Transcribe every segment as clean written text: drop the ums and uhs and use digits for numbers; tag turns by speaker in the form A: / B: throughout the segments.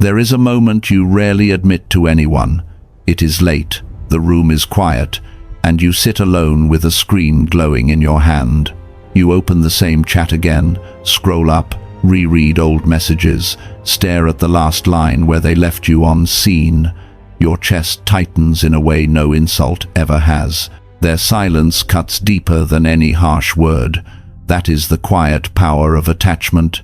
A: There is a moment you rarely admit to anyone. It is late, the room is quiet, and you sit alone with a screen glowing in your hand. You open the same chat again, scroll up, reread old messages, stare at the last line where they left you on scene. Your chest tightens in a way no insult ever has. Their silence cuts deeper than any harsh word. That is the quiet power of attachment.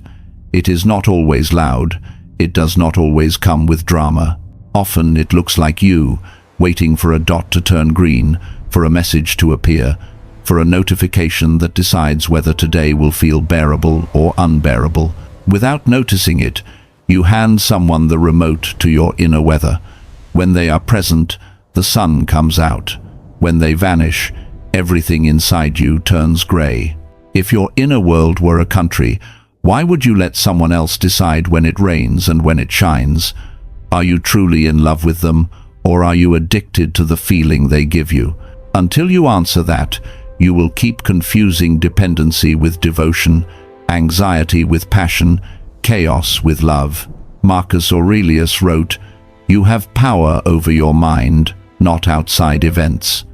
A: It is not always loud. It does not always come with drama. Often it looks like you, waiting for a dot to turn green, for a message to appear, for a notification that decides whether today will feel bearable or unbearable. Without noticing it, you hand someone the remote to your inner weather. When they are present, the sun comes out. When they vanish, everything inside you turns grey. If your inner world were a country, why would you let someone else decide when it rains and when it shines? Are you truly in love with them, or are you addicted to the feeling they give you? Until you answer that, you will keep confusing dependency with devotion, anxiety with passion, chaos with love. Marcus Aurelius wrote, "You have power over your mind, not outside events."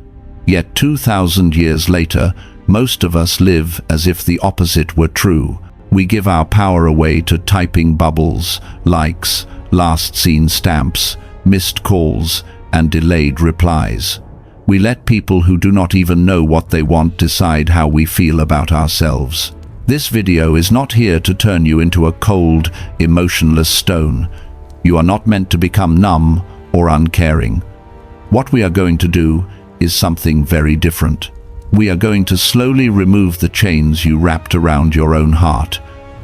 A: Yet 2,000 years later, most of us live as if the opposite were true. We give our power away to typing bubbles, likes, last seen stamps, missed calls, and delayed replies. We let people who do not even know what they want decide how we feel about ourselves. This video is not here to turn you into a cold, emotionless stone. You are not meant to become numb or uncaring. What we are going to do is something very different. We are going to slowly remove the chains you wrapped around your own heart.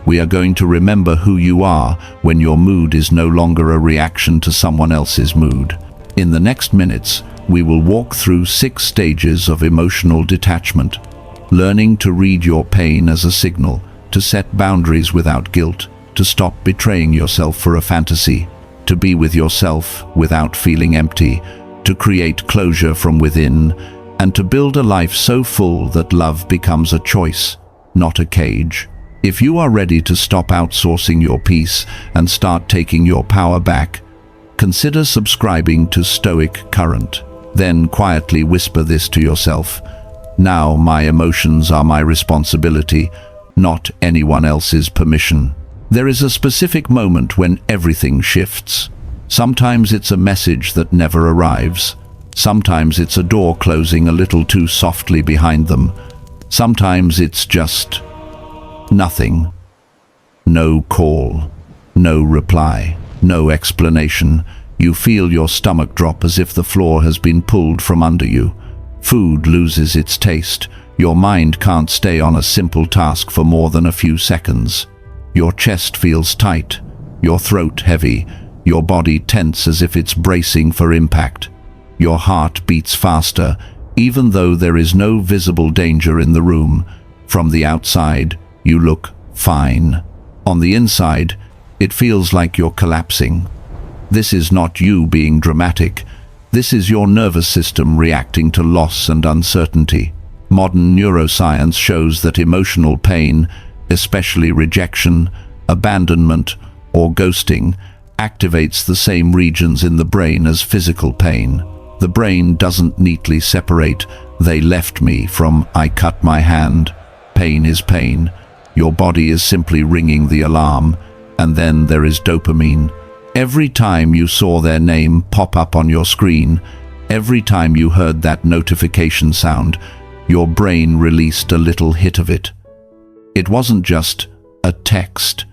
A: We are going to remember who you are when your mood is no longer a reaction to someone else's mood. In the next minutes, we will walk through 6 stages of emotional detachment, learning to read your pain as a signal, to set boundaries without guilt, to stop betraying yourself for a fantasy, to be with yourself without feeling empty, to create closure from within, and to build a life so full that love becomes a choice, not a cage. If you are ready to stop outsourcing your peace and start taking your power back, consider subscribing to Stoic Current. Then quietly whisper this to yourself: "Now my emotions are my responsibility, not anyone else's permission." There is a specific moment when everything shifts. Sometimes it's a message that never arrives. Sometimes it's a door closing a little too softly behind them. Sometimes it's just nothing. No call, no reply, no explanation. You feel your stomach drop as if the floor has been pulled from under you. Food loses its taste. Your mind can't stay on a simple task for more than a few seconds. Your chest feels tight, your throat heavy, your body tense as if it's bracing for impact. Your heart beats faster, even though there is no visible danger in the room. From the outside, you look fine. On the inside, it feels like you're collapsing. This is not you being dramatic. This is your nervous system reacting to loss and uncertainty. Modern neuroscience shows that emotional pain, especially rejection, abandonment, or ghosting, activates the same regions in the brain as physical pain. The brain doesn't neatly separate "they left me" from "I cut my hand." Pain is pain. Your body is simply ringing the alarm. And then there is dopamine. Every time you saw their name pop up on your screen, every time you heard that notification sound, your brain released a little hit of it. It wasn't just a text.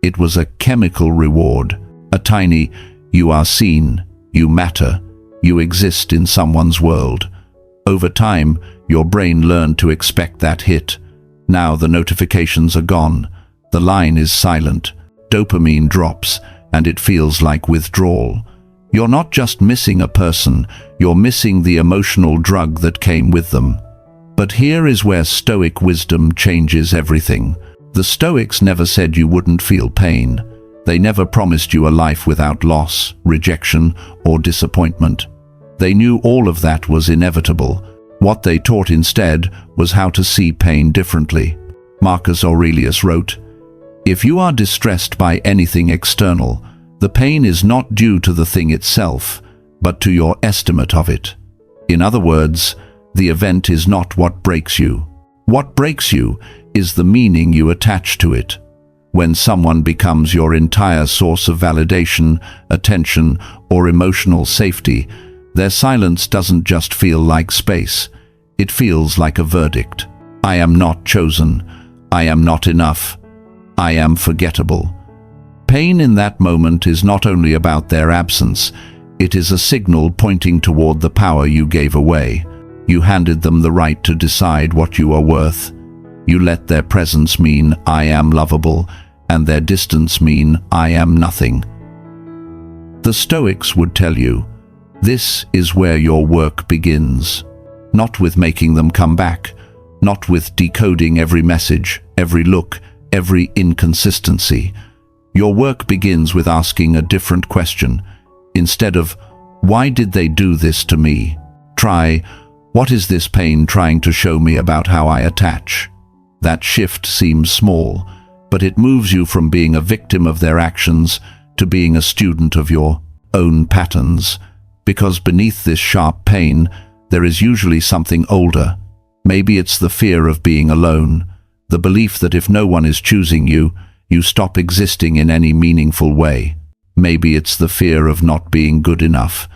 A: It was a chemical reward, a tiny "you are seen, you matter, you exist in someone's world." Over time, your brain learned to expect that hit. Now the notifications are gone. The line is silent. Dopamine drops, and it feels like withdrawal. You're not just missing a person, you're missing the emotional drug that came with them. But here is where Stoic wisdom changes everything. The Stoics never said you wouldn't feel pain. They never promised you a life without loss, rejection, or disappointment. They knew all of that was inevitable. What they taught instead was how to see pain differently. Marcus Aurelius wrote, "If you are distressed by anything external, The pain is not due to the thing itself, but to your estimate of it. In other words, the event is not what breaks you. What breaks you is the meaning you attach to it. When someone becomes your entire source of validation, attention, or emotional safety, their silence doesn't just feel like space. It feels like a verdict. I am not chosen. I am not enough. I am forgettable. Pain in that moment is not only about their absence, it is a signal pointing toward the power you gave away. You handed them the right to decide what you are worth. You let their presence mean I am lovable, and their distance mean I am nothing. The Stoics would tell you, this is where your work begins. Not with making them come back, not with decoding every message, every look, every inconsistency. Your work begins with asking a different question. Instead of, why did they do this to me? Try, what is this pain trying to show me about how I attach? That shift seems small, but it moves you from being a victim of their actions to being a student of your own patterns. Because beneath this sharp pain, there is usually something older. Maybe it's the fear of being alone, the belief that if no one is choosing you, you stop existing in any meaningful way. Maybe it's the fear of not being good enough,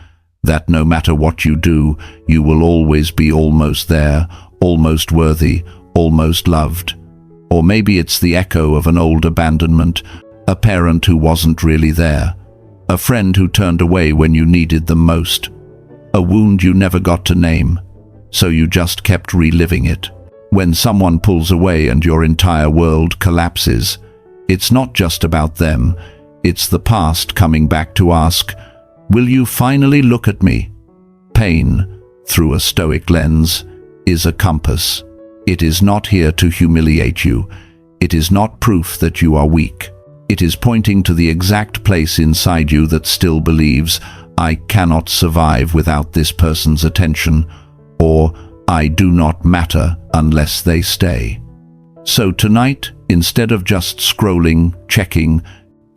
A: that no matter what you do, you will always be almost there, almost worthy, almost loved. Or maybe it's the echo of an old abandonment, a parent who wasn't really there, a friend who turned away when you needed them most, a wound you never got to name, so you just kept reliving it. When someone pulls away and your entire world collapses, it's not just about them, it's the past coming back to ask, will you finally look at me? Pain, through a Stoic lens, is a compass. It is not here to humiliate you. It is not proof that you are weak. It is pointing to the exact place inside you that still believes, I cannot survive without this person's attention, or I do not matter unless they stay. So tonight, instead of just scrolling, checking,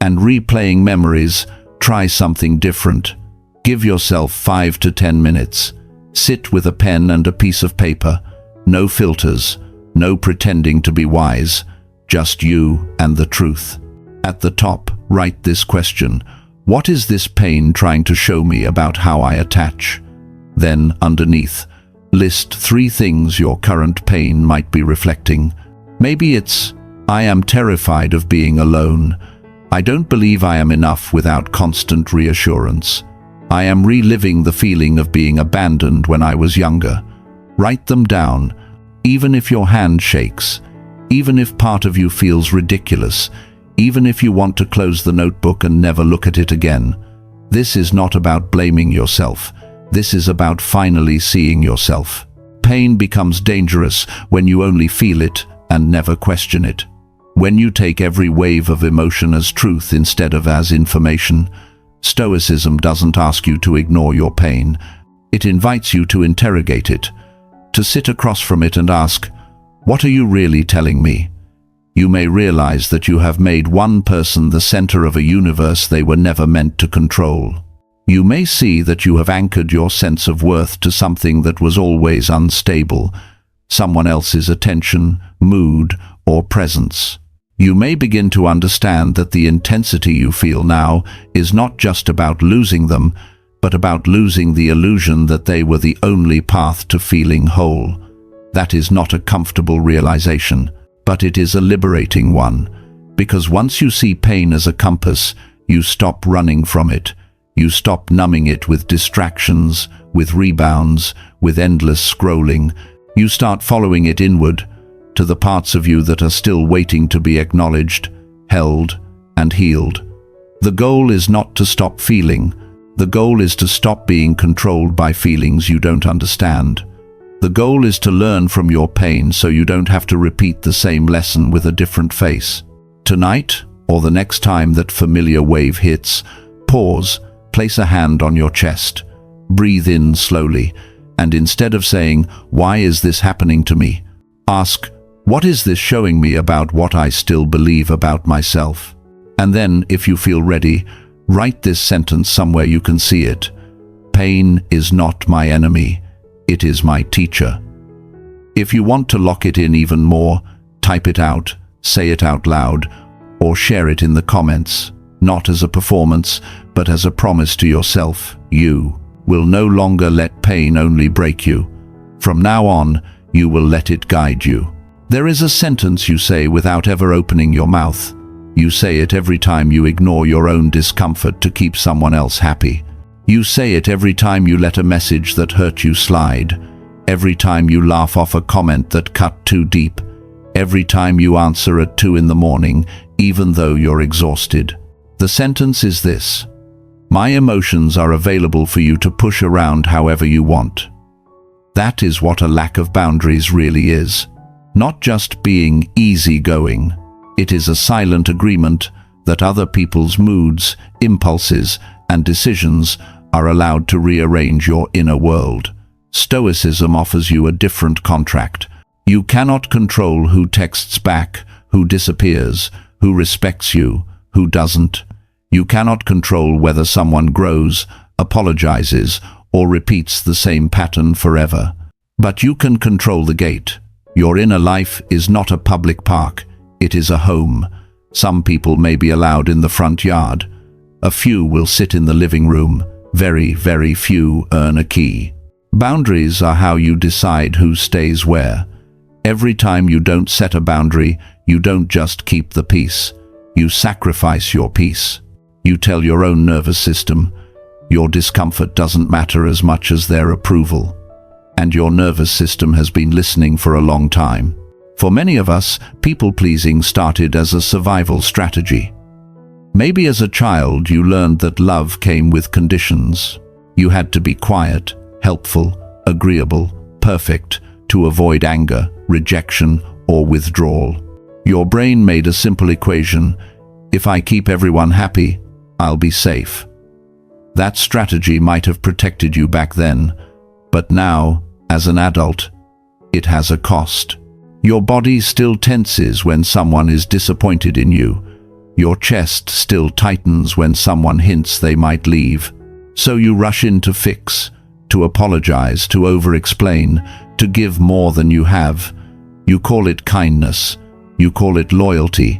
A: and replaying memories, try something different. Give yourself 5 to 10 minutes. Sit with a pen and a piece of paper. No filters, no pretending to be wise, just you and the truth. At the top, write this question: what is this pain trying to show me about how I attach? Then, underneath, list 3 things your current pain might be reflecting. Maybe it's, I am terrified of being alone. I don't believe I am enough without constant reassurance. I am reliving the feeling of being abandoned when I was younger. Write them down, even if your hand shakes, even if part of you feels ridiculous, even if you want to close the notebook and never look at it again. This is not about blaming yourself. This is about finally seeing yourself. Pain becomes dangerous when you only feel it and never question it. When you take every wave of emotion as truth instead of as information. Stoicism doesn't ask you to ignore your pain. It invites you to interrogate it, to sit across from it and ask, what are you really telling me? You may realize that you have made one person the center of a universe they were never meant to control. You may see that you have anchored your sense of worth to something that was always unstable, someone else's attention, mood, or presence. You may begin to understand that the intensity you feel now is not just about losing them, but about losing the illusion that they were the only path to feeling whole. That is not a comfortable realization, but it is a liberating one, because once you see pain as a compass, you stop running from it. You stop numbing it with distractions, with rebounds, with endless scrolling. You start following it inward, to the parts of you that are still waiting to be acknowledged, held, and healed. The goal is not to stop feeling. The goal is to stop being controlled by feelings you don't understand. The goal is to learn from your pain so you don't have to repeat the same lesson with a different face. Tonight, or the next time that familiar wave hits, pause, place a hand on your chest, breathe in slowly, and instead of saying, why is this happening to me? Ask, what is this showing me about what I still believe about myself? And then, if you feel ready, Write this sentence somewhere you can see it. Pain is not my enemy, it is my teacher. If you want to lock it in even more, type it out, say it out loud, or share it in the comments, not as a performance, but as a promise to yourself. You will no longer let pain only break you. From now on, you will let it guide you. There is a sentence you say without ever opening your mouth. You say it every time you ignore your own discomfort to keep someone else happy. You say it every time you let a message that hurt you slide. Every time you laugh off a comment that cut too deep. Every time you answer at 2 in the morning, even though you're exhausted. The sentence is this: my emotions are available for you to push around however you want. That is what a lack of boundaries really is. Not just being easygoing. It is a silent agreement that other people's moods, impulses, and decisions are allowed to rearrange your inner world. Stoicism offers you a different contract. You cannot control who texts back, who disappears, who respects you, who doesn't. You cannot control whether someone grows, apologizes, or repeats the same pattern forever. But you can control the gate. Your inner life is not a public park. It is a home. Some people may be allowed in the front yard. A few will sit in the living room. Very, very few earn a key. Boundaries are how you decide who stays where. Every time you don't set a boundary, you don't just keep the peace. You sacrifice your peace. You tell your own nervous system, your discomfort doesn't matter as much as their approval. And your nervous system has been listening for a long time. For many of us, people-pleasing started as a survival strategy. Maybe as a child you learned that love came with conditions. You had to be quiet, helpful, agreeable, perfect to avoid anger, rejection, or withdrawal. Your brain made a simple equation: if I keep everyone happy, I'll be safe. That strategy might have protected you back then, but now, as an adult, it has a cost. Your body still tenses when someone is disappointed in you. Your chest still tightens when someone hints they might leave. So you rush in to fix, to apologize, to over-explain, to give more than you have. You call it kindness, you call it loyalty,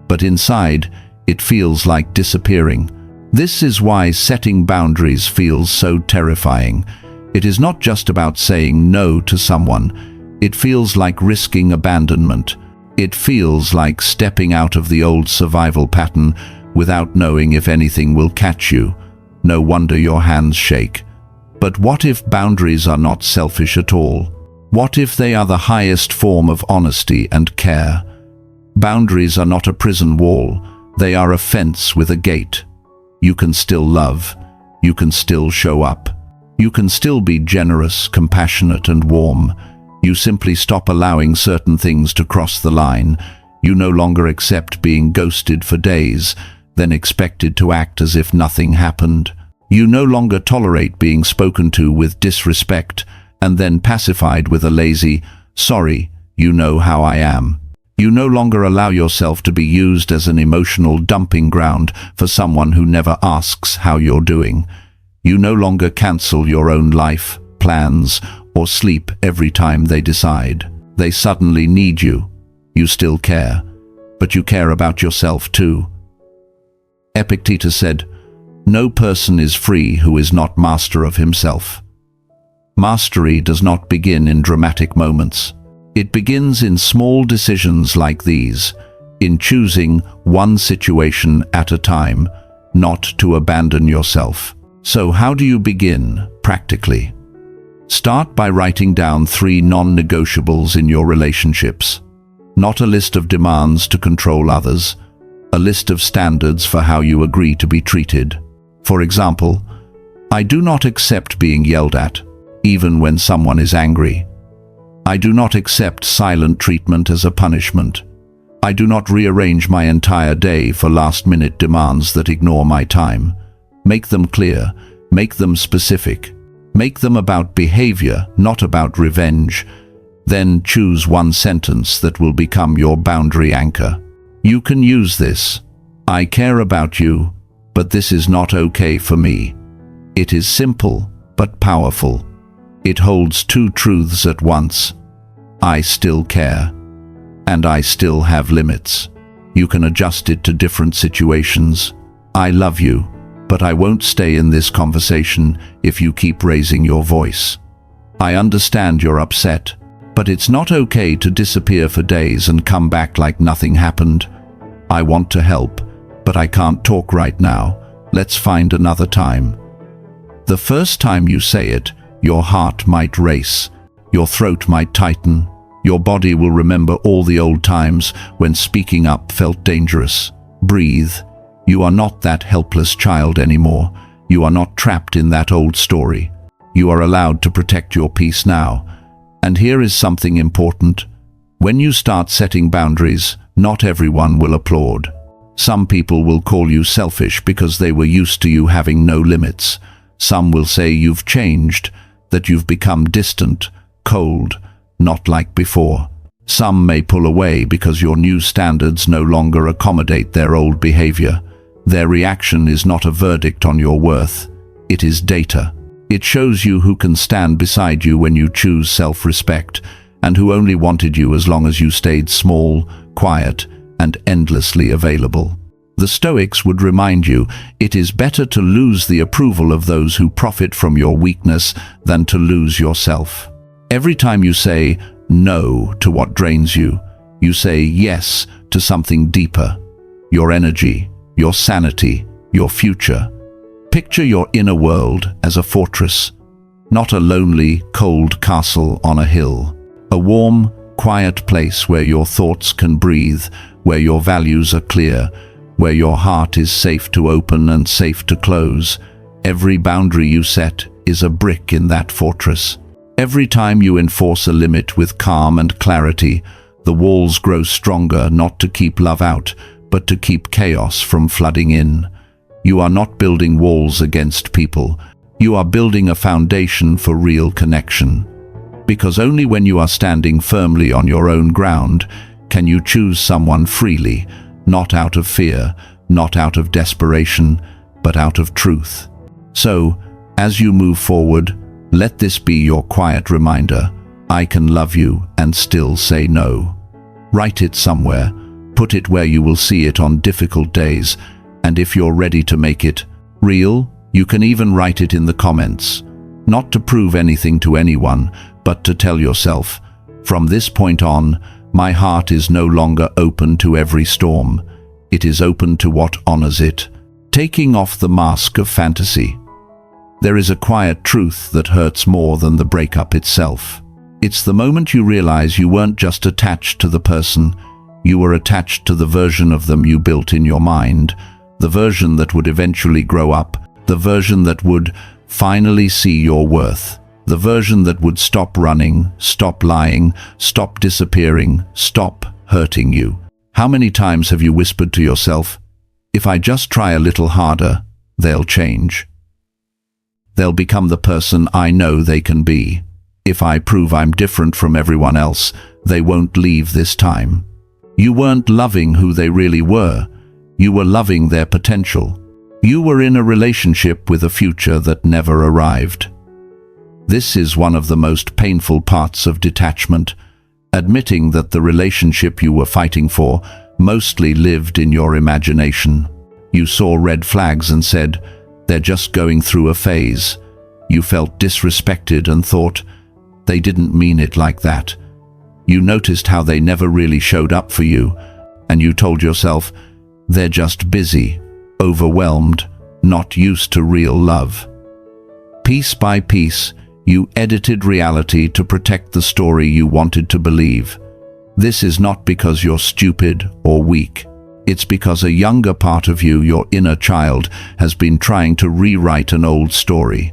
A: but inside, it feels like disappearing. This is why setting boundaries feels so terrifying. It is not just about saying no to someone. It feels like risking abandonment. It feels like stepping out of the old survival pattern without knowing if anything will catch you. No wonder your hands shake. But what if boundaries are not selfish at all? What if they are the highest form of honesty and care? Boundaries are not a prison wall. They are a fence with a gate. You can still love. You can still show up. You can still be generous, compassionate, and warm. You simply stop allowing certain things to cross the line. You no longer accept being ghosted for days, then expected to act as if nothing happened. You no longer tolerate being spoken to with disrespect, and then pacified with a lazy, "Sorry, you know how I am." You no longer allow yourself to be used as an emotional dumping ground for someone who never asks how you're doing. You no longer cancel your own life, plans, or sleep every time they decide. They suddenly need you. You still care, but you care about yourself too. Epictetus said, "No person is free who is not master of himself." Mastery does not begin in dramatic moments. It begins in small decisions like these, in choosing one situation at a time, not to abandon yourself. So how do you begin, practically? Start by writing down 3 non-negotiables in your relationships. Not a list of demands to control others, a list of standards for how you agree to be treated. For example, I do not accept being yelled at, even when someone is angry. I do not accept silent treatment as a punishment. I do not rearrange my entire day for last-minute demands that ignore my time. Make them clear, make them specific. Make them about behavior, not about revenge. Then choose one sentence that will become your boundary anchor. You can use this: I care about you, but this is not okay for me. It is simple, but powerful. It holds two truths at once. I still care, and I still have limits. You can adjust it to different situations. I love you, but I won't stay in this conversation if you keep raising your voice. I understand you're upset, but it's not okay to disappear for days and come back like nothing happened. I want to help, but I can't talk right now. Let's find another time. The first time you say it, your heart might race, your throat might tighten, your body will remember all the old times when speaking up felt dangerous. Breathe. You are not that helpless child anymore. You are not trapped in that old story. You are allowed to protect your peace now. And here is something important. When you start setting boundaries, not everyone will applaud. Some people will call you selfish because they were used to you having no limits. Some will say you've changed, that you've become distant, cold, not like before. Some may pull away because your new standards no longer accommodate their old behavior. Their reaction is not a verdict on your worth. It is data. It shows you who can stand beside you when you choose self-respect, and who only wanted you as long as you stayed small, quiet, and endlessly available. The Stoics would remind you, it is better to lose the approval of those who profit from your weakness than to lose yourself. Every time you say no to what drains you, you say yes to something deeper. Your energy, your sanity, your future. Picture your inner world as a fortress, not a lonely, cold castle on a hill. A warm, quiet place where your thoughts can breathe, where your values are clear, where your heart is safe to open and safe to close. Every boundary you set is a brick in that fortress. Every time you enforce a limit with calm and clarity, the walls grow stronger, not to keep love out, but to keep chaos from flooding in. You are not building walls against people. You are building a foundation for real connection. Because only when you are standing firmly on your own ground can you choose someone freely, not out of fear, not out of desperation, but out of truth. So, as you move forward, let this be your quiet reminder. I can love you and still say no. Write it somewhere. Put it where you will see it on difficult days. And if you're ready to make it real, you can even write it in the comments. Not to prove anything to anyone, but to tell yourself, from this point on, my heart is no longer open to every storm. It is open to what honors it, taking off the mask of fantasy. There is a quiet truth that hurts more than the breakup itself. It's the moment you realize you weren't just attached to the person, you were attached to the version of them you built in your mind, the version that would eventually grow up, the version that would finally see your worth, the version that would stop running, stop lying, stop disappearing, stop hurting you. How many times have you whispered to yourself, if I just try a little harder, they'll change. They'll become the person I know they can be. If I prove I'm different from everyone else, they won't leave this time. You weren't loving who they really were. You were loving their potential. You were in a relationship with a future that never arrived. This is one of the most painful parts of detachment, admitting that the relationship you were fighting for mostly lived in your imagination. You saw red flags and said, they're just going through a phase. You felt disrespected and thought, they didn't mean it like that. You noticed how they never really showed up for you, and you told yourself, they're just busy, overwhelmed, not used to real love. Piece by piece, you edited reality to protect the story you wanted to believe. This is not because you're stupid or weak. It's because a younger part of you, your inner child, has been trying to rewrite an old story.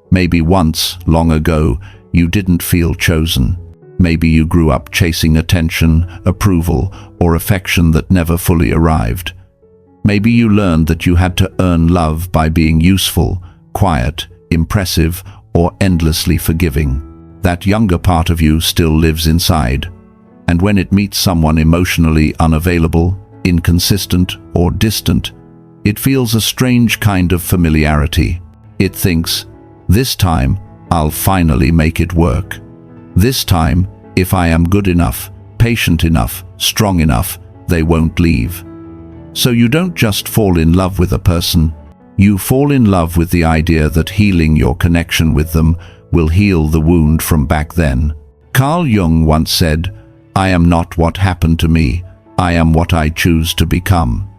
A: Maybe once, long ago, you didn't feel chosen. Maybe you grew up chasing attention, approval, or affection that never fully arrived. Maybe you learned that you had to earn love by being useful, quiet, impressive, or endlessly forgiving. That younger part of you still lives inside. And when it meets someone emotionally unavailable, inconsistent, or distant, It feels a strange kind of familiarity. It thinks, this time, I'll finally make it work. This time, if I am good enough, patient enough, strong enough, they won't leave. So you don't just fall in love with a person, you fall in love with the idea that healing your connection with them will heal the wound from back then. Carl Jung once said, I am not what happened to me, I am what I choose to become.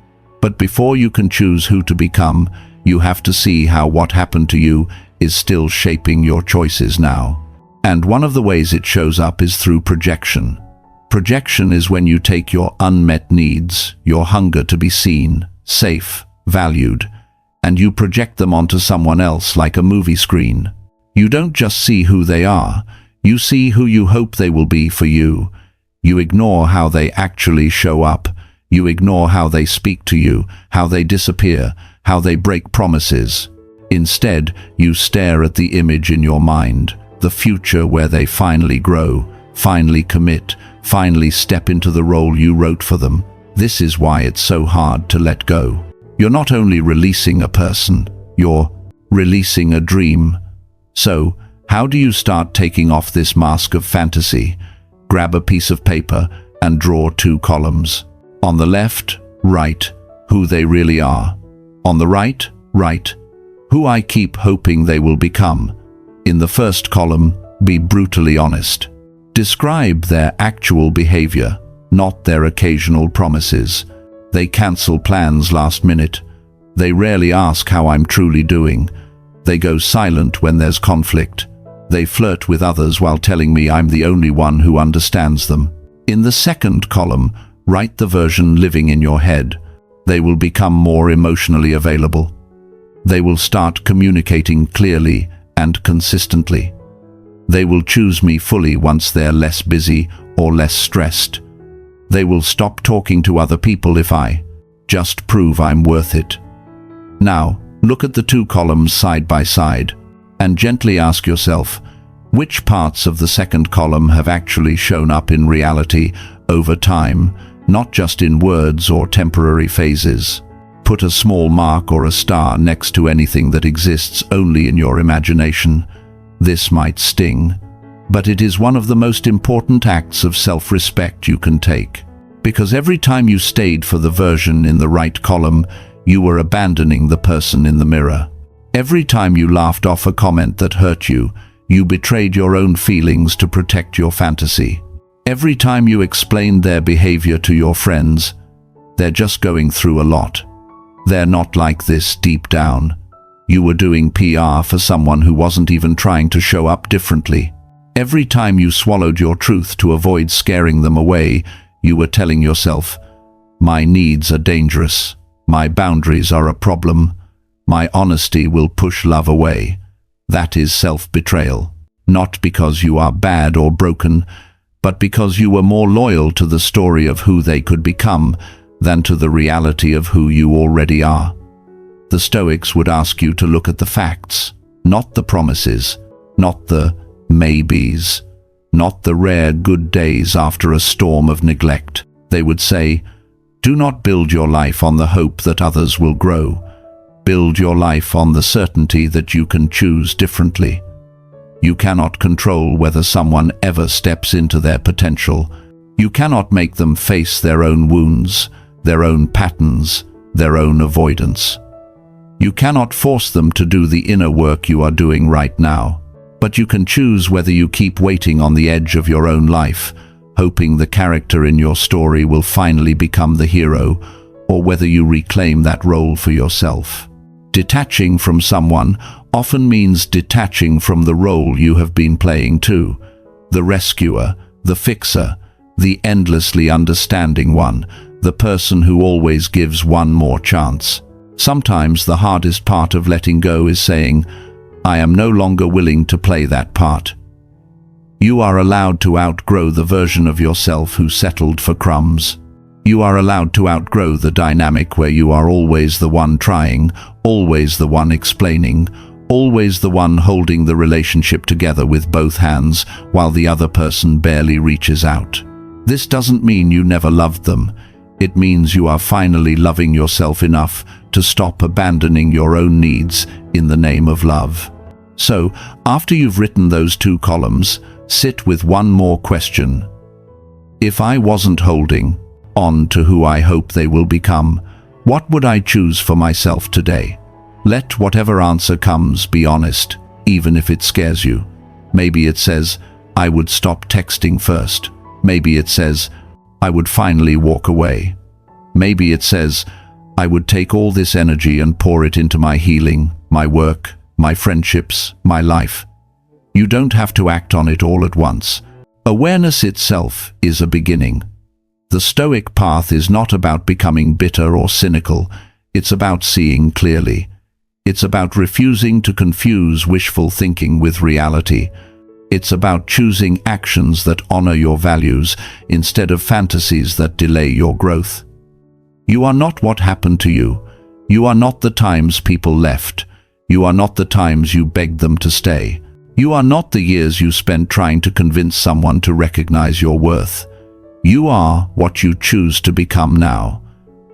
A: But before you can choose who to become, you have to see how what happened to you is still shaping your choices now. And one of the ways it shows up is through projection. Projection is when you take your unmet needs, your hunger to be seen, safe, valued, and you project them onto someone else like a movie screen. You don't just see who they are, you see who you hope they will be for you. You ignore how they actually show up. You ignore how they speak to you, how they disappear, how they break promises. Instead, you stare at the image in your mind, the future where they finally grow, finally commit, finally step into the role you wrote for them. This is why it's so hard to let go. You're not only releasing a person, you're releasing a dream. So, how do you start taking off this mask of fantasy? Grab a piece of paper and draw 2 columns. On the left, write who they really are. On the right, write who I keep hoping they will become. In the first column, be brutally honest. Describe their actual behavior, not their occasional promises. They cancel plans last minute. They rarely ask how I'm truly doing. They go silent when there's conflict. They flirt with others while telling me I'm the only one who understands them. In the second column, write the version living in your head. They will become more emotionally available. They will start communicating clearly and consistently. They will choose me fully once they're less busy or less stressed. They will stop talking to other people if I just prove I'm worth it. Now, look at the 2 columns side by side and gently ask yourself, which parts of the second column have actually shown up in reality over time, not just in words or temporary phases? Put a small mark or a star next to anything that exists only in your imagination. This might sting, but it is one of the most important acts of self-respect you can take. Because every time you stayed for the version in the right column, you were abandoning the person in the mirror. Every time you laughed off a comment that hurt you, you betrayed your own feelings to protect your fantasy. Every time you explained their behavior to your friends, they're just going through a lot. They're not like this deep down. You were doing PR for someone who wasn't even trying to show up differently. Every time you swallowed your truth to avoid scaring them away, you were telling yourself, my needs are dangerous. My boundaries are a problem. My honesty will push love away. That is self-betrayal. Not because you are bad or broken, but because you were more loyal to the story of who they could become than to the reality of who you already are. The Stoics would ask you to look at the facts, not the promises, not the maybes, not the rare good days after a storm of neglect. They would say, do not build your life on the hope that others will grow. Build your life on the certainty that you can choose differently. You cannot control whether someone ever steps into their potential. You cannot make them face their own wounds, their own patterns, their own avoidance. You cannot force them to do the inner work you are doing right now, but you can choose whether you keep waiting on the edge of your own life, hoping the character in your story will finally become the hero, or whether you reclaim that role for yourself. Detaching from someone often means detaching from the role you have been playing too. The rescuer, the fixer, the endlessly understanding one, the person who always gives one more chance. Sometimes the hardest part of letting go is saying, I am no longer willing to play that part. You are allowed to outgrow the version of yourself who settled for crumbs. You are allowed to outgrow the dynamic where you are always the one trying, always the one explaining, always the one holding the relationship together with both hands while the other person barely reaches out. This doesn't mean you never loved them. It means you are finally loving yourself enough to stop abandoning your own needs in the name of love. So, after you've written those 2 columns, sit with one more question. If I wasn't holding on to who I hope they will become, what would I choose for myself today? Let whatever answer comes be honest, even if it scares you. Maybe it says, I would stop texting first. Maybe it says, I would finally walk away. Maybe it says, I would take all this energy and pour it into my healing, my work, my friendships, my life. You don't have to act on it all at once. Awareness itself is a beginning. The Stoic path is not about becoming bitter or cynical. It's about seeing clearly. It's about refusing to confuse wishful thinking with reality. It's about choosing actions that honor your values instead of fantasies that delay your growth. You are not what happened to you. You are not the times people left. You are not the times you begged them to stay. You are not the years you spent trying to convince someone to recognize your worth. You are what you choose to become now.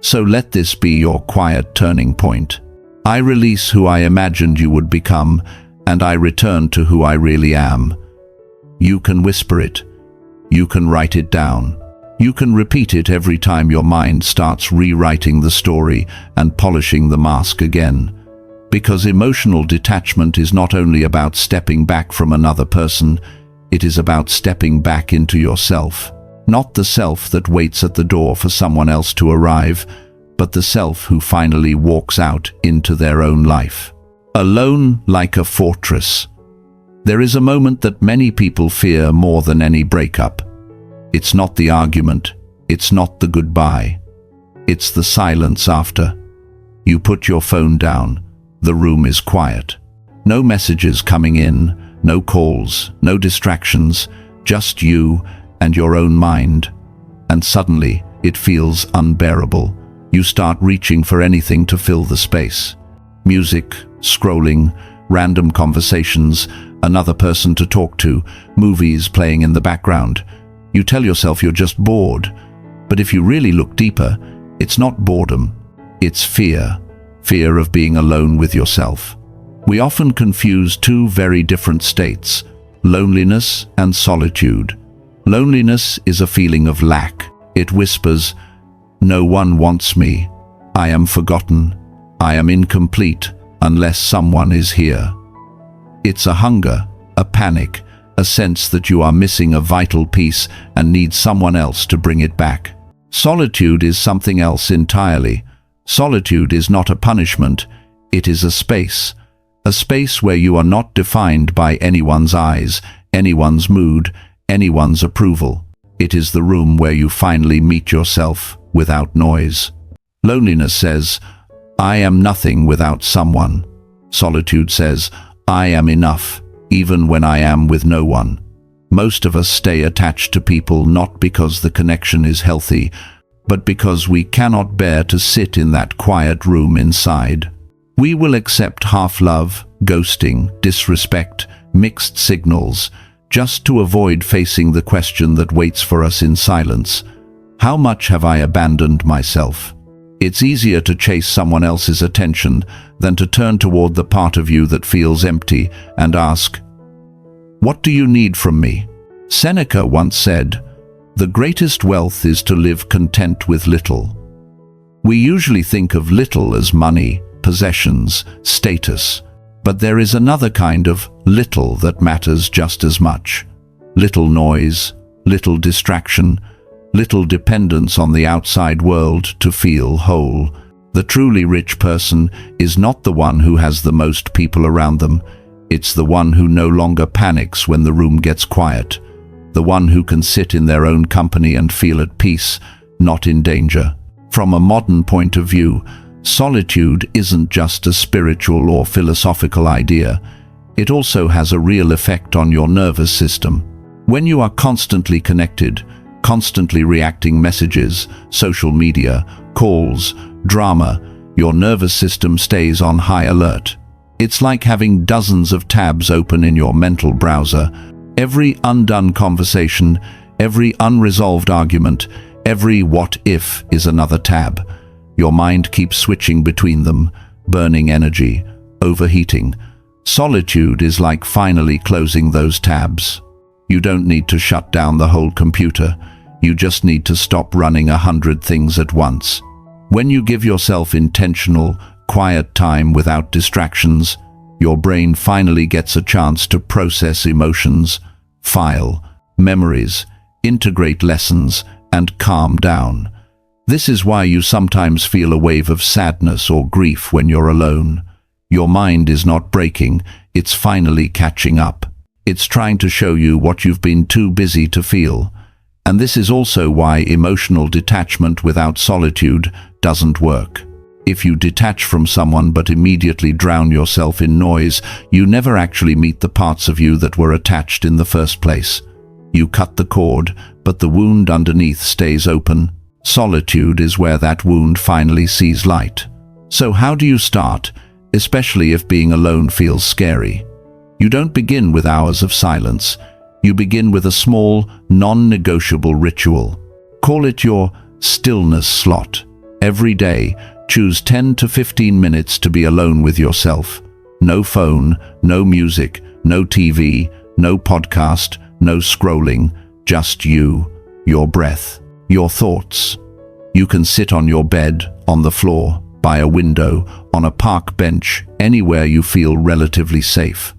A: So let this be your quiet turning point. I release who I imagined you would become, and I return to who I really am. You can whisper it. You can write it down. You can repeat it every time your mind starts rewriting the story and polishing the mask again. Because emotional detachment is not only about stepping back from another person, it is about stepping back into yourself. Not the self that waits at the door for someone else to arrive, but the self who finally walks out into their own life. Alone like a fortress. There is a moment that many people fear more than any breakup. It's not the argument, it's not the goodbye. It's the silence after. You put your phone down, the room is quiet. No messages coming in, no calls, no distractions, just you and your own mind. And suddenly, it feels unbearable. You start reaching for anything to fill the space. Music, scrolling, random conversations, another person to talk to, movies playing in the background. You tell yourself you're just bored. But if you really look deeper, it's not boredom. It's fear. Fear of being alone with yourself. We often confuse 2 very different states, loneliness and solitude. Loneliness is a feeling of lack. It whispers, no one wants me. I am forgotten. I am incomplete unless someone is here. It's a hunger, a panic, a sense that you are missing a vital piece and need someone else to bring it back. Solitude is something else entirely. Solitude is not a punishment, it is a space where you are not defined by anyone's eyes, anyone's mood, anyone's approval. It is the room where you finally meet yourself without noise. Loneliness says, I am nothing without someone. Solitude says, I am enough, even when I am with no one. Most of us stay attached to people not because the connection is healthy, but because we cannot bear to sit in that quiet room inside. We will accept half-love, ghosting, disrespect, mixed signals, just to avoid facing the question that waits for us in silence. How much have I abandoned myself? It's easier to chase someone else's attention than to turn toward the part of you that feels empty and ask, what do you need from me? Seneca once said, the greatest wealth is to live content with little. We usually think of little as money, possessions, status, but there is another kind of little that matters just as much. Little noise, little distraction, little dependence on the outside world to feel whole. The truly rich person is not the one who has the most people around them. It's the one who no longer panics when the room gets quiet. The one who can sit in their own company and feel at peace, not in danger. From a modern point of view, solitude isn't just a spiritual or philosophical idea. It also has a real effect on your nervous system. When you are constantly connected, constantly reacting messages, social media, calls, drama, your nervous system stays on high alert. It's like having dozens of tabs open in your mental browser. Every undone conversation, every unresolved argument, every what if is another tab. Your mind keeps switching between them, burning energy, overheating. Solitude is like finally closing those tabs. You don't need to shut down the whole computer. You just need to stop running 100 things at once. When you give yourself intentional, quiet time without distractions, your brain finally gets a chance to process emotions, file memories, integrate lessons, and calm down. This is why you sometimes feel a wave of sadness or grief when you're alone. Your mind is not breaking, it's finally catching up. It's trying to show you what you've been too busy to feel. And this is also why emotional detachment without solitude doesn't work. If you detach from someone but immediately drown yourself in noise, you never actually meet the parts of you that were attached in the first place. You cut the cord, but the wound underneath stays open. Solitude is where that wound finally sees light. So how do you start, especially if being alone feels scary? You don't begin with hours of silence. You begin with a small, non-negotiable ritual. Call it your stillness slot. Every day, choose 10 to 15 minutes to be alone with yourself. No phone, no music, no TV, no podcast, no scrolling, just you, your breath, your thoughts. You can sit on your bed, on the floor, by a window, on a park bench, anywhere you feel relatively safe.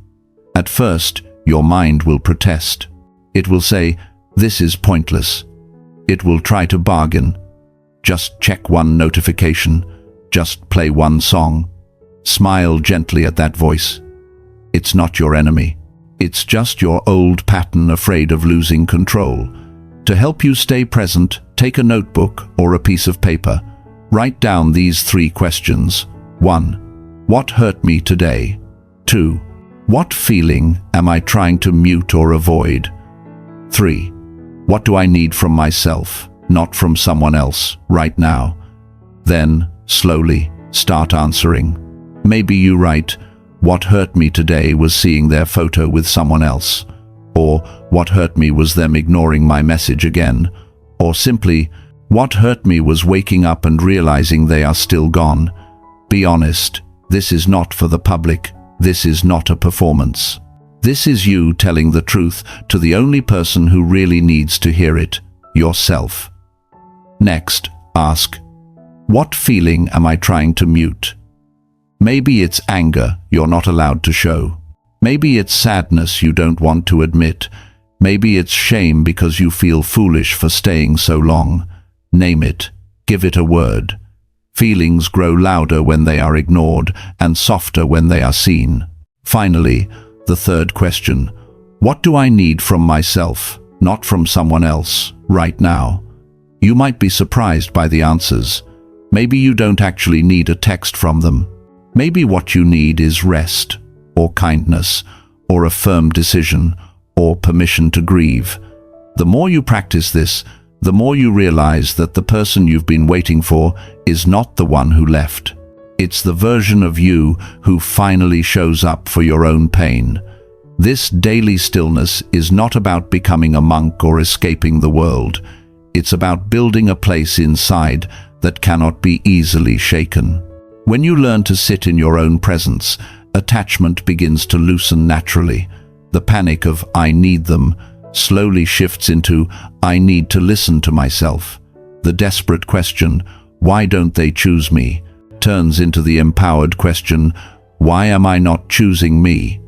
A: At first, your mind will protest. It will say, "This is pointless." It will try to bargain. Just check one notification. Just play one song. Smile gently at that voice. It's not your enemy. It's just your old pattern afraid of losing control. To help you stay present, take a notebook or a piece of paper. Write down these 3 questions. 1. What hurt me today? 2. What feeling am I trying to mute or avoid? 3. What do I need from myself, not from someone else, right now? Then, slowly, start answering. Maybe you write, "What hurt me today was seeing their photo with someone else." Or, "What hurt me was them ignoring my message again." Or simply, "What hurt me was waking up and realizing they are still gone." Be honest, this is not for the public. This is not a performance. This is you telling the truth to the only person who really needs to hear it, yourself. Next, ask, what feeling am I trying to mute? Maybe it's anger you're not allowed to show. Maybe it's sadness you don't want to admit. Maybe it's shame because you feel foolish for staying so long. Name it. Give it a word. Feelings grow louder when they are ignored and softer when they are seen. Finally, the 3rd question. What do I need from myself, not from someone else, right now? You might be surprised by the answers. Maybe you don't actually need a text from them. Maybe what you need is rest, or kindness, or a firm decision, or permission to grieve. The more you practice this, the more you realize that the person you've been waiting for is not the one who left. It's the version of you who finally shows up for your own pain. This daily stillness is not about becoming a monk or escaping the world. It's about building a place inside that cannot be easily shaken. When you learn to sit in your own presence, attachment begins to loosen naturally. The panic of "I need them" slowly shifts into "I need to listen to myself." The desperate question, "Why don't they choose me?" turns into the empowered question, "Why am I not choosing me?"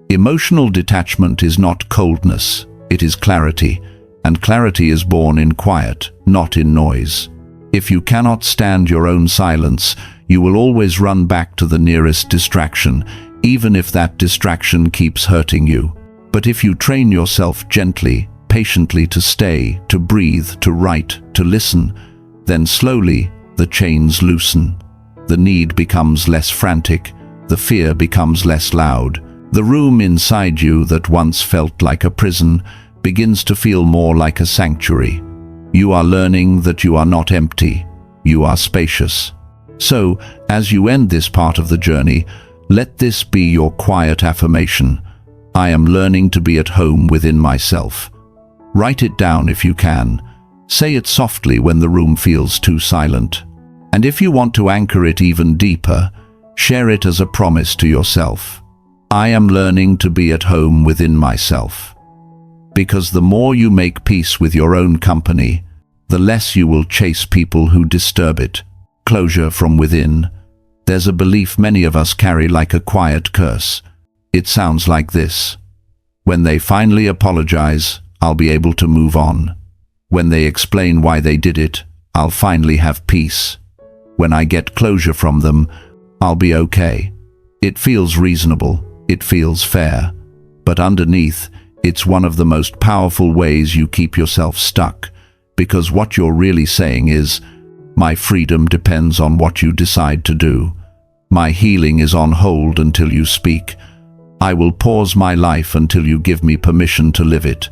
A: Emotional detachment is not coldness, it is clarity, and clarity is born in quiet, not in noise. If you cannot stand your own silence, you will always run back to the nearest distraction, even if that distraction keeps hurting you. But if you train yourself gently, patiently to stay, to breathe, to write, to listen, then slowly the chains loosen. The need becomes less frantic, the fear becomes less loud. The room inside you that once felt like a prison begins to feel more like a sanctuary. You are learning that you are not empty, you are spacious. So, as you end this part of the journey, let this be your quiet affirmation. I am learning to be at home within myself. Write it down if you can. Say it softly when the room feels too silent. And if you want to anchor it even deeper, share it as a promise to yourself. I am learning to be at home within myself. Because the more you make peace with your own company, the less you will chase people who disturb it. Closure from within. There's a belief many of us carry like a quiet curse. It sounds like this: when they finally apologize, I'll be able to move on. When they explain why they did it, I'll finally have peace. When I get closure from them, I'll be okay. It feels reasonable, it feels fair, but underneath, it's one of the most powerful ways you keep yourself stuck, because what you're really saying is, my freedom depends on what you decide to do. My healing is on hold until you speak. I will pause my life until you give me permission to live it.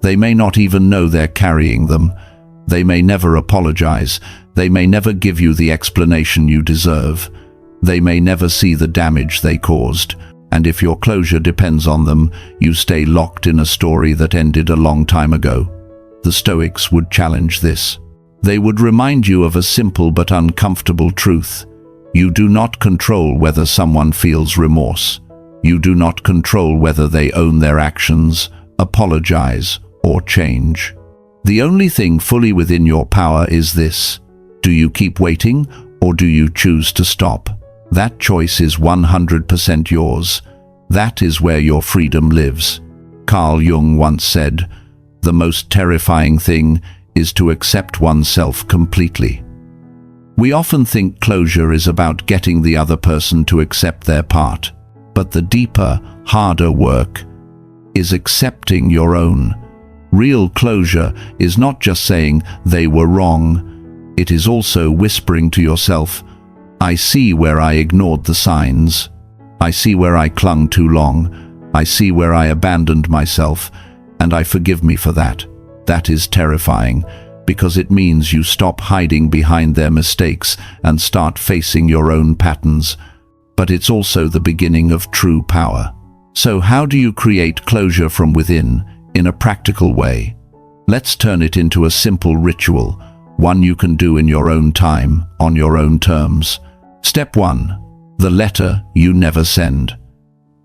A: They may not even know they're carrying them. They may never apologize. They may never give you the explanation you deserve. They may never see the damage they caused. And if your closure depends on them, you stay locked in a story that ended a long time ago. The Stoics would challenge this. They would remind you of a simple but uncomfortable truth. You do not control whether someone feels remorse. You do not control whether they own their actions, apologize, or change. The only thing fully within your power is this: do you keep waiting, or do you choose to stop? That choice is 100% yours. That is where your freedom lives. Carl Jung once said, "The most terrifying thing is to accept oneself completely." We often think closure is about getting the other person to accept their part, but the deeper, harder work is accepting your own. Real closure is not just saying they were wrong. It is also whispering to yourself, I see where I ignored the signs. I see where I clung too long. I see where I abandoned myself, and I forgive me for that. That is terrifying, because it means you stop hiding behind their mistakes and start facing your own patterns. But it's also the beginning of true power. So how do you create closure from within in a practical way? Let's turn it into a simple ritual, one you can do in your own time, on your own terms. Step 1. The letter you never send.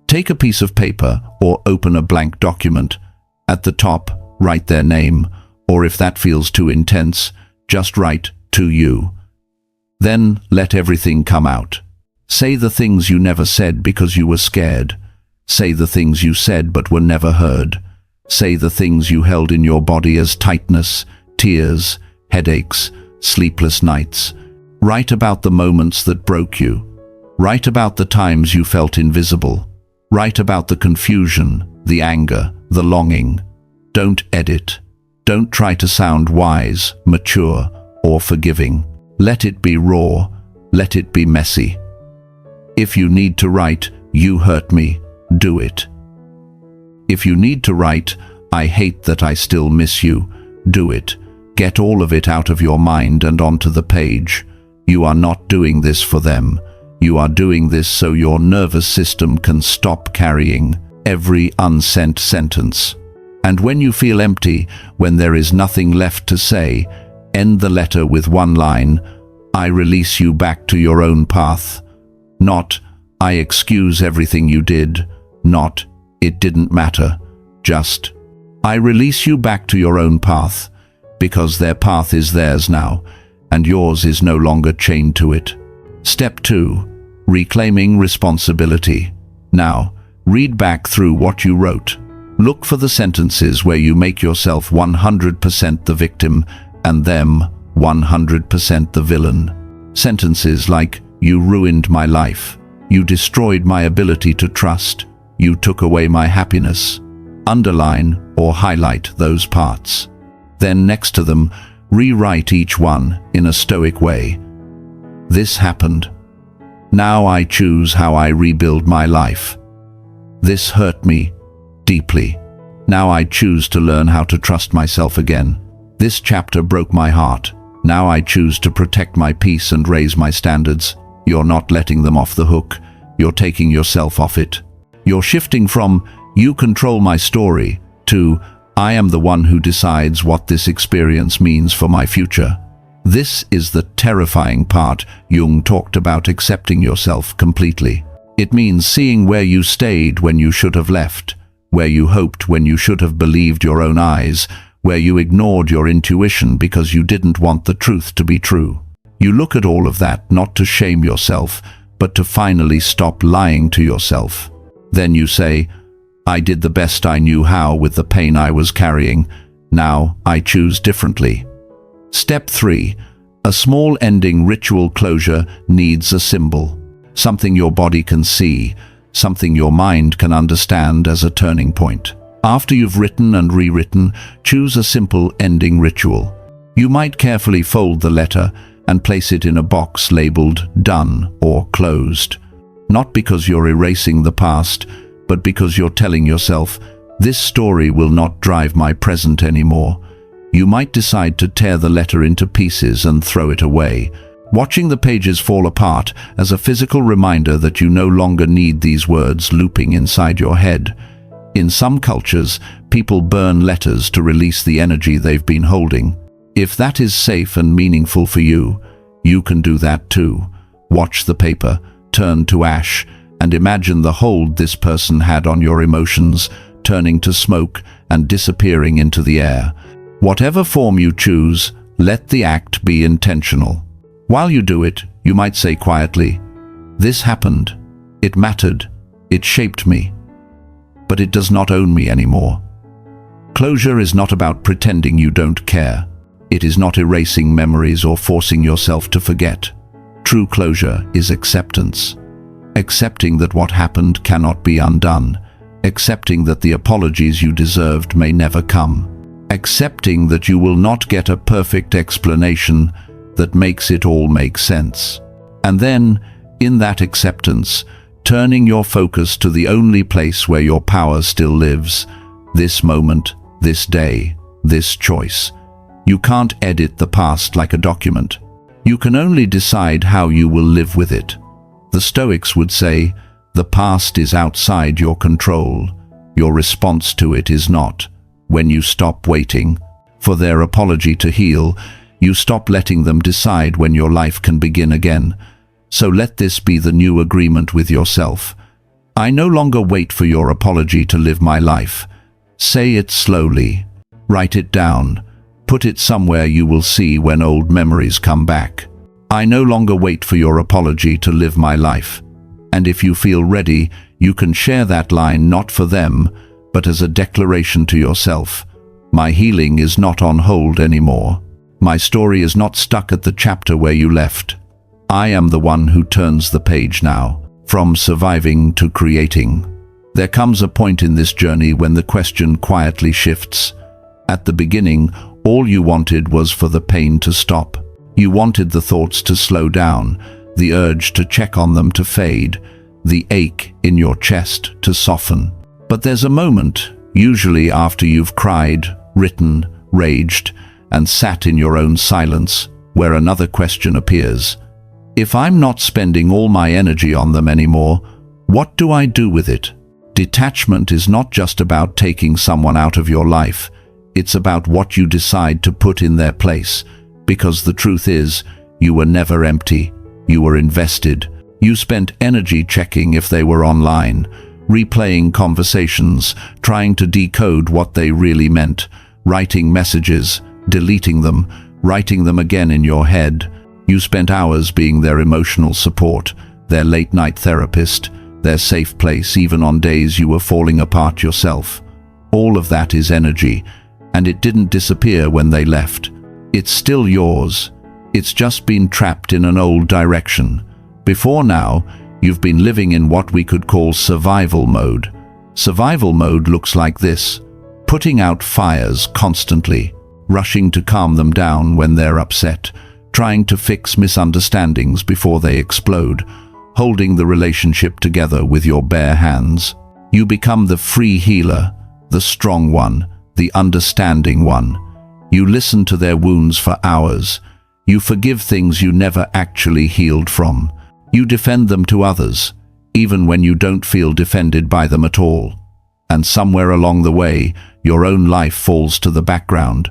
A: Take a piece of paper or open a blank document. At the top, write their name, or if that feels too intense, just write "to you." Then let everything come out. Say the things you never said because you were scared. Say the things you said but were never heard. Say the things you held in your body as tightness, tears, headaches, sleepless nights. Write about the moments that broke you. Write about the times you felt invisible. Write about the confusion, the anger, the longing. Don't edit. Don't try to sound wise, mature, or forgiving. Let it be raw. Let it be messy. If you need to write, "You hurt me," do it. If you need to write, "I hate that I still miss you," do it. Get all of it out of your mind and onto the page. You are not doing this for them. You are doing this so your nervous system can stop carrying every unsent sentence. And when you feel empty, when there is nothing left to say, end the letter with one line: I release you back to your own path. Not, I excuse everything you did. Not, it didn't matter. Just, I release you back to your own path, because their path is theirs now, and yours is no longer chained to it. Step 2. Reclaiming responsibility. Now, read back through what you wrote. Look for the sentences where you make yourself 100% the victim and them 100% the villain. Sentences like, "You ruined my life," "You destroyed my ability to trust," "You took away my happiness." Underline or highlight those parts. Then next to them, rewrite each one in a Stoic way. This happened. Now I choose how I rebuild my life. This hurt me deeply. Now I choose to learn how to trust myself again. This chapter broke my heart. Now I choose to protect my peace and raise my standards. You're not letting them off the hook. You're taking yourself off it. You're shifting from, "You control my story," to, "I am the one who decides what this experience means for my future." This is the terrifying part. Jung talked about accepting yourself completely. It means seeing where you stayed when you should have left, where you hoped when you should have believed your own eyes, where you ignored your intuition because you didn't want the truth to be true. You look at all of that not to shame yourself, but to finally stop lying to yourself. Then you say, I did the best I knew how with the pain I was carrying. Now I choose differently. Step 3. A small ending ritual closure needs a symbol. Something your body can see, something your mind can understand as a turning point. After you've written and rewritten, choose a simple ending ritual. You might carefully fold the letter and place it in a box labeled done or closed. Not because you're erasing the past, but because you're telling yourself, this story will not drive my present anymore. You might decide to tear the letter into pieces and throw it away, watching the pages fall apart as a physical reminder that you no longer need these words looping inside your head. In some cultures, people burn letters to release the energy they've been holding. If that is safe and meaningful for you, you can do that too. Watch the paper turn to ash and imagine the hold this person had on your emotions, turning to smoke and disappearing into the air. Whatever form you choose, let the act be intentional. While you do it, you might say quietly, this happened, it mattered, it shaped me, but it does not own me anymore. Closure is not about pretending you don't care. It is not erasing memories or forcing yourself to forget. True closure is acceptance. Accepting that what happened cannot be undone. Accepting that the apologies you deserved may never come. Accepting that you will not get a perfect explanation that makes it all make sense. And then, in that acceptance, turning your focus to the only place where your power still lives, this moment, this day, this choice. You can't edit the past like a document. You can only decide how you will live with it. The Stoics would say, the past is outside your control. Your response to it is not. When you stop waiting for their apology to heal, you stop letting them decide when your life can begin again. So let this be the new agreement with yourself. I no longer wait for your apology to live my life. Say it slowly. Write it down. Put it somewhere you will see when old memories come back. I no longer wait for your apology to live my life. And if you feel ready, you can share that line not for them, but as a declaration to yourself. My healing is not on hold anymore. My story is not stuck at the chapter where you left. I am the one who turns the page now, from surviving to creating. There comes a point in this journey when the question quietly shifts. At the beginning, all you wanted was for the pain to stop. You wanted the thoughts to slow down, the urge to check on them to fade, the ache in your chest to soften. But there's a moment, usually after you've cried, written, raged, and sat in your own silence, where another question appears. If I'm not spending all my energy on them anymore, what do I do with it? Detachment is not just about taking someone out of your life. It's about what you decide to put in their place. Because the truth is, you were never empty. You were invested. You spent energy checking if they were online, replaying conversations, trying to decode what they really meant, writing messages, deleting them, writing them again in your head. You spent hours being their emotional support, their late-night therapist, their safe place even on days you were falling apart yourself. All of that is energy, and it didn't disappear when they left. It's still yours. It's just been trapped in an old direction. Before now, you've been living in what we could call survival mode. Survival mode looks like this: putting out fires constantly, rushing to calm them down when they're upset, trying to fix misunderstandings before they explode, holding the relationship together with your bare hands. You become the free healer, the strong one, the understanding one. You listen to their wounds for hours. You forgive things you never actually healed from. You defend them to others, even when you don't feel defended by them at all. And somewhere along the way, your own life falls to the background.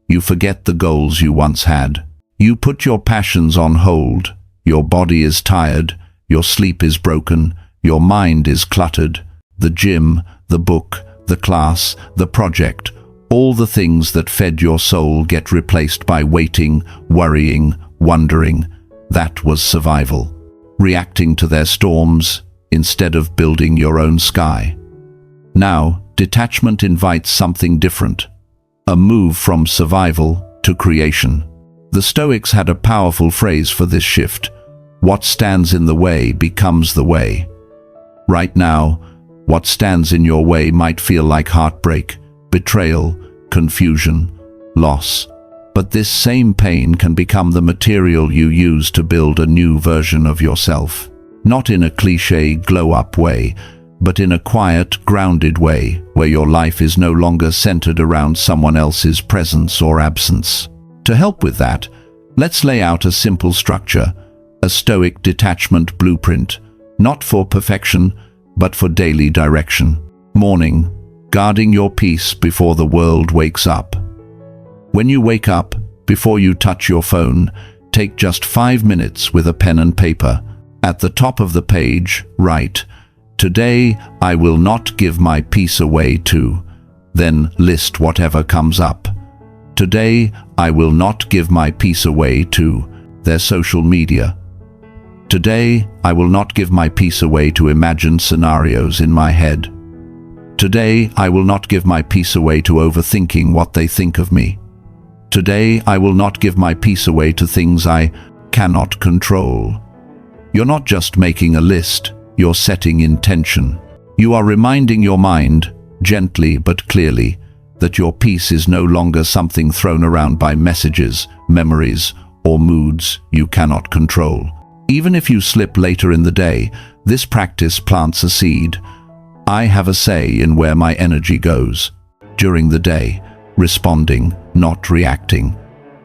A: You forget the goals you once had. You put your passions on hold. Your body is tired, your sleep is broken, your mind is cluttered. The gym, the book, the class, the project, all the things that fed your soul get replaced by waiting, worrying, wondering. That was survival. Reacting to their storms instead of building your own sky. Now, detachment invites something different. A move from survival to creation. The Stoics had a powerful phrase for this shift. What stands in the way becomes the way. Right now, what stands in your way might feel like heartbreak, betrayal, confusion, loss. But this same pain can become the material you use to build a new version of yourself. Not in a cliché glow-up way, but in a quiet, grounded way where your life is no longer centered around someone else's presence or absence. To help with that, let's lay out a simple structure, a Stoic detachment blueprint, not for perfection, but for daily direction. Morning, guarding your peace before the world wakes up. When you wake up, before you touch your phone, take just 5 minutes with a pen and paper. At the top of the page, write, "Today I will not give my peace away to," then list whatever comes up. Today I will not give my peace away to their social media. Today I will not give my peace away to imagined scenarios in my head. Today I will not give my peace away to overthinking what they think of me. Today I will not give my peace away to things I cannot control. You're not just making a list, you're setting intention. You are reminding your mind, gently but clearly, that your peace is no longer something thrown around by messages, memories, or moods you cannot control. Even if you slip later in the day, this practice plants a seed. I have a say in where my energy goes. During the day, responding, not reacting.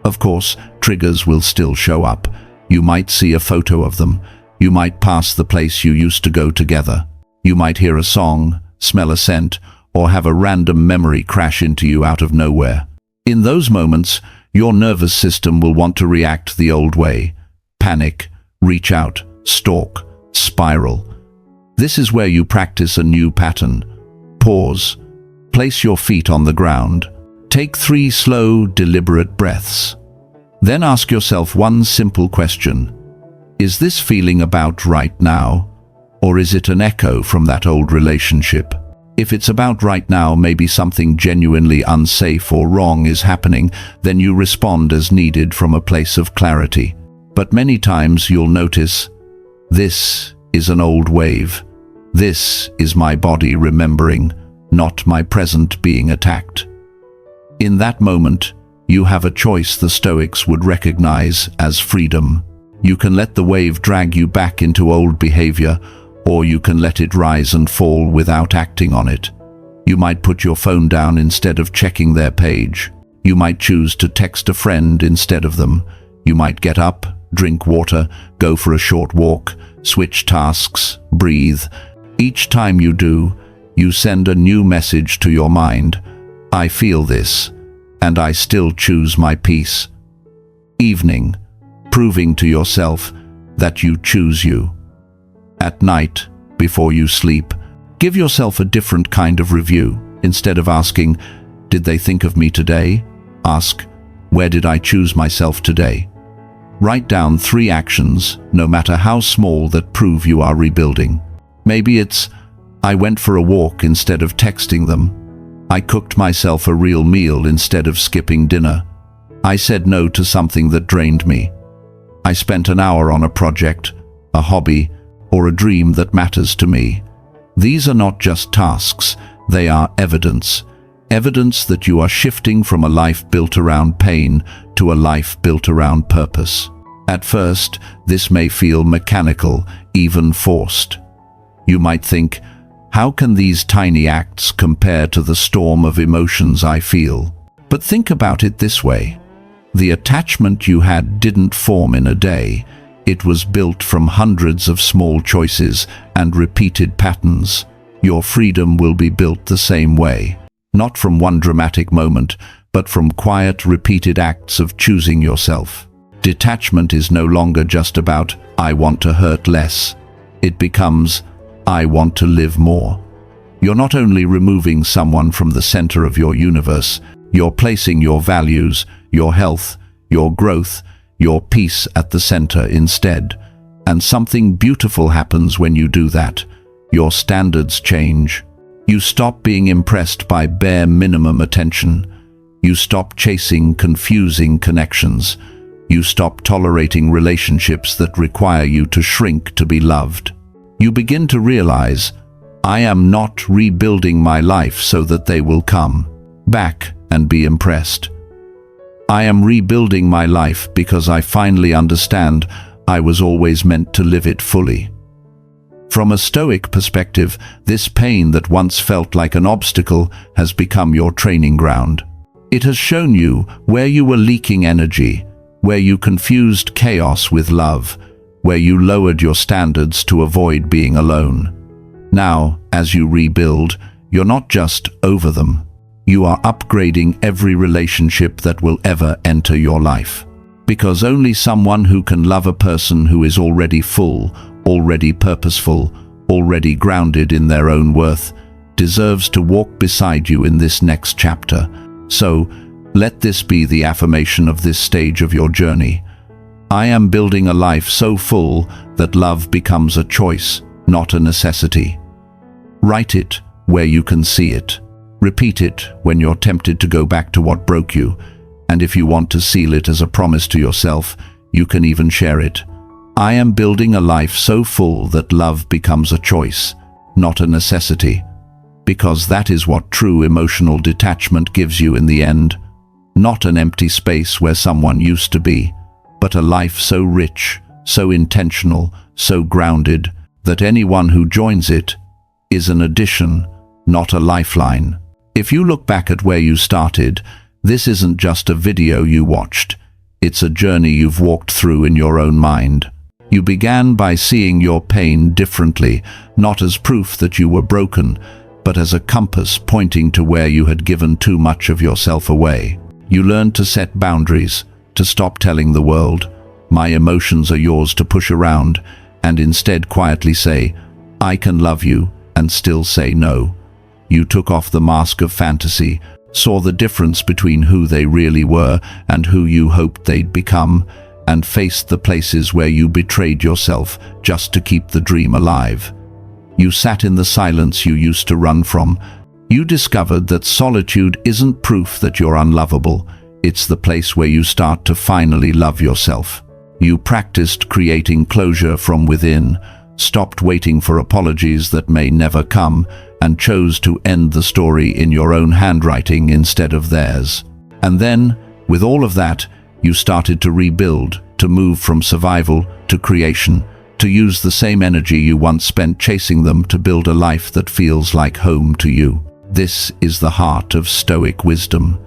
A: Of course, triggers will still show up. You might see a photo of them. You might pass the place you used to go together. You might hear a song, smell a scent, or have a random memory crash into you out of nowhere. In those moments, your nervous system will want to react the old way. Panic, reach out, stalk, spiral. This is where you practice a new pattern. Pause. Place your feet on the ground. Take 3 slow, deliberate breaths. Then ask yourself one simple question. Is this feeling about right now? Or is it an echo from that old relationship? If it's about right now, maybe something genuinely unsafe or wrong is happening, then you respond as needed from a place of clarity. But many times you'll notice, this is an old wave. This is my body remembering, not my present being attacked. In that moment, you have a choice the Stoics would recognize as freedom. You can let the wave drag you back into old behavior, or you can let it rise and fall without acting on it. You might put your phone down instead of checking their page. You might choose to text a friend instead of them. You might get up, drink water, go for a short walk, switch tasks, breathe. Each time you do, you send a new message to your mind. I feel this, and I still choose my peace. Evening, proving to yourself that you choose you. At night, before you sleep, give yourself a different kind of review. Instead of asking, did they think of me today? Ask, where did I choose myself today? Write down 3 actions, no matter how small, that prove you are rebuilding. Maybe it's, I went for a walk instead of texting them. I cooked myself a real meal instead of skipping dinner. I said no to something that drained me. I spent an hour on a project, a hobby, or a dream that matters to me. These are not just tasks, they are evidence. Evidence that you are shifting from a life built around pain to a life built around purpose. At first, this may feel mechanical, even forced. You might think, how can these tiny acts compare to the storm of emotions I feel? But think about it this way. The attachment you had didn't form in a day. It was built from hundreds of small choices and repeated patterns. Your freedom will be built the same way. Not from one dramatic moment, but from quiet, repeated acts of choosing yourself. Detachment is no longer just about, I want to hurt less. It becomes, I want to live more. You're not only removing someone from the center of your universe, you're placing your values, your health, your growth, your peace at the center instead. And something beautiful happens when you do that. Your standards change. You stop being impressed by bare minimum attention. You stop chasing confusing connections. You stop tolerating relationships that require you to shrink to be loved. You begin to realize, I am not rebuilding my life so that they will come back and be impressed. I am rebuilding my life because I finally understand I was always meant to live it fully. From a Stoic perspective, this pain that once felt like an obstacle has become your training ground. It has shown you where you were leaking energy, where you confused chaos with love, where you lowered your standards to avoid being alone. Now, as you rebuild, you're not just over them. You are upgrading every relationship that will ever enter your life. Because only someone who can love a person who is already full, already purposeful, already grounded in their own worth, deserves to walk beside you in this next chapter. So, let this be the affirmation of this stage of your journey. I am building a life so full that love becomes a choice, not a necessity. Write it where you can see it. Repeat it when you're tempted to go back to what broke you. And if you want to seal it as a promise to yourself, you can even share it. I am building a life so full that love becomes a choice, not a necessity. Because that is what true emotional detachment gives you in the end. Not an empty space where someone used to be, but a life so rich, so intentional, so grounded, that anyone who joins it is an addition, not a lifeline. If you look back at where you started, this isn't just a video you watched. It's a journey you've walked through in your own mind. You began by seeing your pain differently, not as proof that you were broken, but as a compass pointing to where you had given too much of yourself away. You learned to set boundaries, to stop telling the world, my emotions are yours to push around, and instead quietly say, I can love you, and still say no. You took off the mask of fantasy, saw the difference between who they really were and who you hoped they'd become, and faced the places where you betrayed yourself just to keep the dream alive. You sat in the silence you used to run from. You discovered that solitude isn't proof that you're unlovable. It's the place where you start to finally love yourself. You practiced creating closure from within, stopped waiting for apologies that may never come, and chose to end the story in your own handwriting instead of theirs. And then, with all of that, you started to rebuild, to move from survival to creation, to use the same energy you once spent chasing them to build a life that feels like home to you. This is the heart of Stoic wisdom.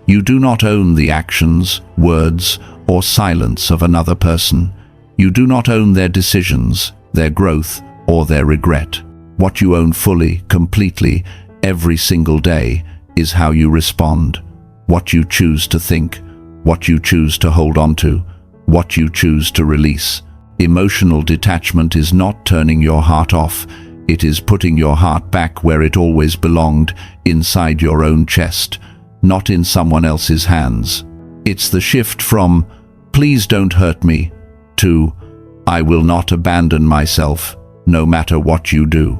A: You do not own the actions, words, or silence of another person. You do not own their decisions, their growth, or their regret. What you own fully, completely, every single day is how you respond, what you choose to think, what you choose to hold on to, what you choose to release. Emotional detachment is not turning your heart off. It is putting your heart back where it always belonged, inside your own chest, not in someone else's hands. It's the shift from, please don't hurt me, to, I will not abandon myself, no matter what you do.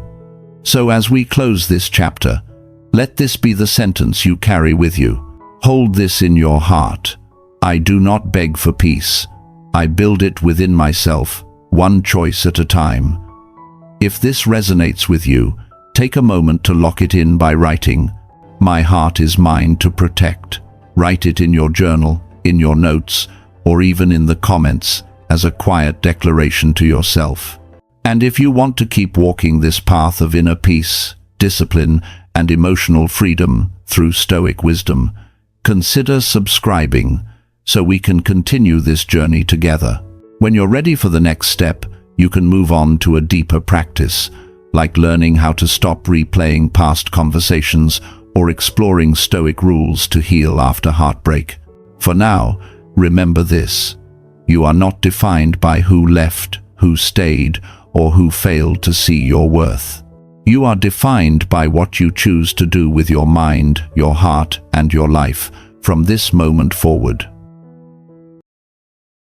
A: So as we close this chapter, let this be the sentence you carry with you. Hold this in your heart. I do not beg for peace. I build it within myself, one choice at a time. If this resonates with you, take a moment to lock it in by writing, my heart is mine to protect. Write it in your journal, in your notes, or even in the comments as a quiet declaration to yourself. And if you want to keep walking this path of inner peace, discipline, and emotional freedom through Stoic wisdom, consider subscribing so we can continue this journey together. When you're ready for the next step, you can move on to a deeper practice, like learning how to stop replaying past conversations or exploring Stoic rules to heal after heartbreak. For now, remember this: You are not defined by who left, who stayed, or who failed to see your worth. You are defined by what you choose to do with your mind, your heart, and your life from this moment forward.